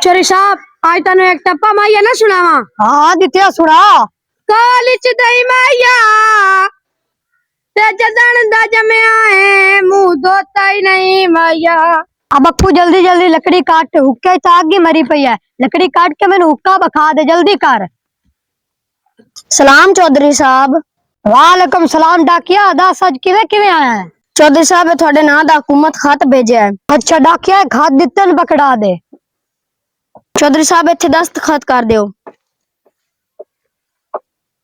चोरी साहब आज तनु एक टप्पा माइया ना सुनावा। हाँ दित्या सुना। कालिच दई माइया ते जदन दा जमया है मुंह धोता ही नहीं माइया। अब अक्कू जल्दी जल्दी लकड़ी काट, हुक्के आग ही मरी पई है। लकड़ी काट के मैंने हुक्का बखा दे, जल्दी कर। सलाम चौधरी साहब। वालेकुम सलाम डाकिया। दस अज किवें किवें आया है? चौधरी साहब थोड़े ना दा हुकूमत खत भेजा है। अच्छा डाकिया खाद दित्ते न पकड़ा दे। चौधरी साहब इत्थे दस्तखत कर दियो।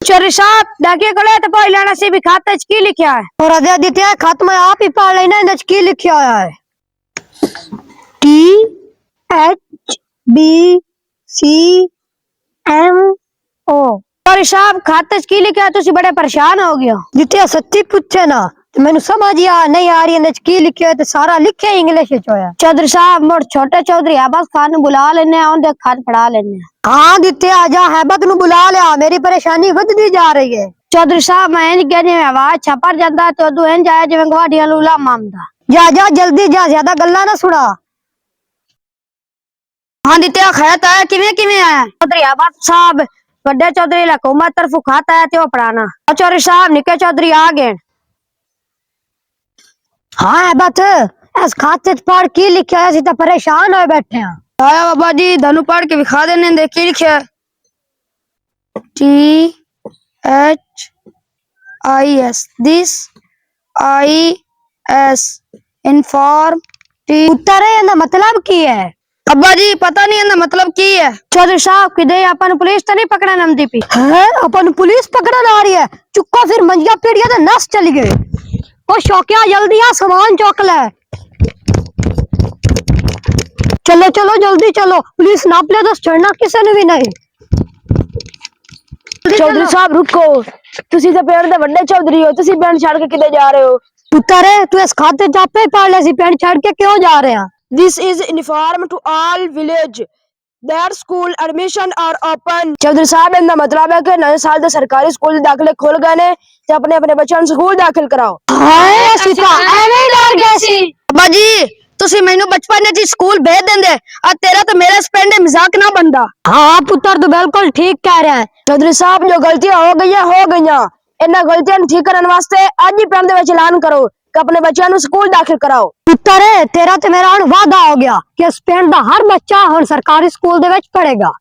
चौधरी साहब डाकिया कोले तो पढ़ लेना सी भी खाते च की लिखा है। और अदे दित्या खत मैं आप ही पढ़ लेना, इंदे च की लिखा होया है। THBCMO। चौधरी साहब खाते च की लिखा है? तुसी बड़े परेशान हो गए हो। दित्या सच्ची पूछे ना तो मैंने समझ आ नहीं आ रही, इंदे च की लिखा है तो सारा लिखे इंग्लिश च होया। चौधरी साहब मोर छोटे चौधरी अब्बास खान नु बुला लेने हैं, उनके खत पढ़ा लेने हैं। हाँ दित्या आजा हैबत नु बुला लिया, मेरी परेशानी बढ़ती जा रही है। चौधरी साहब मैं इंज कहने आवाज छपर जांदा तो तू इंज आया जिवें गवाडियां लूला मामदा। जा जा जल्दी जा, ज्यादा गल्ला ना सुना। हाँ दित्या खैत आया किवें किवें आया? चौधरी अब्बास साहब बड़े चौधरी हुकूमत तरफ खाता है ते पढ़ाना। चौधरी साहब निके चौधरी आ गए। हाँ हैबत इस खाते च पढ़ की लिखा है, तो परेशान हो बैठे हैं। आया बाबा जी धनु पढ़ के दिखा देने दे की लिखा है। THIS दिस IS इन्फॉर्म टी। उत्तर है ना मतलब की है? अब्बा जी पता नहीं है मतलब की है। चौधरी साहब किदे अपन पुलिस तो नहीं पकड़ा नमदी पी है? अपन पुलिस पकड़न आ रही है? चुक्को फिर मंजिया पीड़िया तो नस चली गई। ओ शौकिया जल्दी आ, सामान चौक ले। चलो चलो जल्दी चलो, पुलिस नाप ले तो चढ़ना किसी ने भी नहीं। चौधरी साहब रुको, तुसी ते पेड़ दे बड़े चौधरी हो, तुसी पेड़ छड़ के किदे जा रहे हो? उत्तर है तू इस खाते चापे पढ़ ले सी, पेड़ छड़ के क्यों जा रहे हैं? This is inform to all village that school admission are open। Chaudhary साहब इनका मतलब है कि नए साल दे सरकारी स्कूल दाखिले खुल गए ने ते अपने अपने बच्चों ਨੂੰ स्कूल दाखिल कराओ। हाय सीता एवें डर गए सी। अब्बा जी तुसी मैनू बचपन च स्कूल भेज देंदे, आ तेरा तो मेरे स्पेंड मजाक ना बनदा। हाँ पुत्र तू बिल्कुल ठीक कह रहा है। चौधरी साहब जो गलतियां हो गईयां इन्हां गलतियां नूं ठीक करने वास्ते आज ही पिंड दे विच ऐलान करो कि अपने बच्चों ਨੂੰ स्कूल दाखिल कराओ। पुत्र है तेरा ते मेरा वादा हो गया कि इस पिंड दा हर बच्चा हुण सरकारी स्कूल दे विच पढ़ेगा।